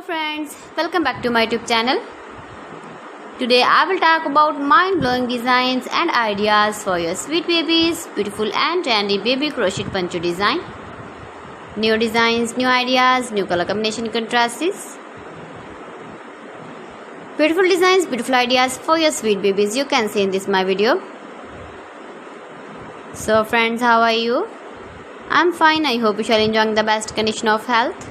Hello friends, welcome back to my YouTube channel. Today I will talk about mind-blowing designs and ideas for your sweet babies, beautiful and trendy baby crochet poncho design. New designs, new ideas, new color combination contrasts. Beautiful designs, beautiful ideas for your sweet babies you can see in this my video. So friends, how are you? I'm fine. I hope you shall enjoying the best condition of health.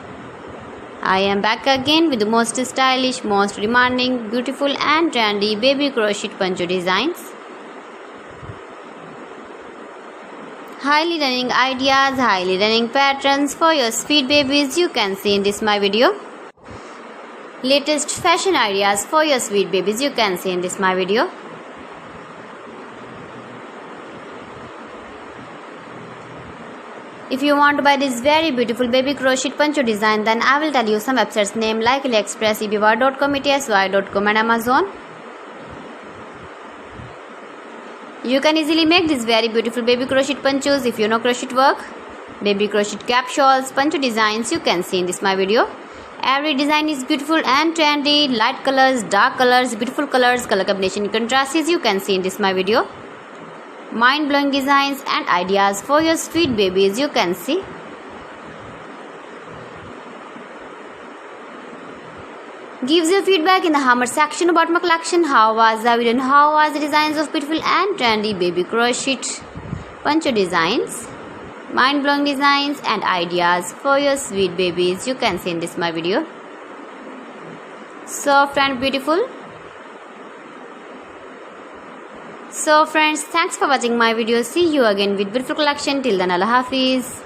I am back again with the most stylish, most demanding, beautiful and trendy baby crochet poncho designs. Highly running ideas, highly running patterns for your sweet babies you can see in this my video. Latest fashion ideas for your sweet babies you can see in this my video. If you want to buy this very beautiful baby crochet poncho design, then I will tell you some websites name like AliExpress, eBay.com, etsy.com and Amazon. You can easily make these very beautiful baby crochet ponchos if you know crochet work. Baby crochet cap shawls, poncho designs you can see in this my video. Every design is beautiful and trendy, light colors, dark colors, beautiful colors, color combination contrasts you can see in this my video. Mind-blowing designs and ideas for your sweet babies you can see. Gives your feedback in the comment section about my collection. How was the video and how was the designs of beautiful and trendy baby crochet poncho designs. Mind-blowing designs and ideas for your sweet babies you can see in this my video. Soft and beautiful. So friends, thanks for watching my video. See you again with beautiful collection. Till then, Allah Hafiz.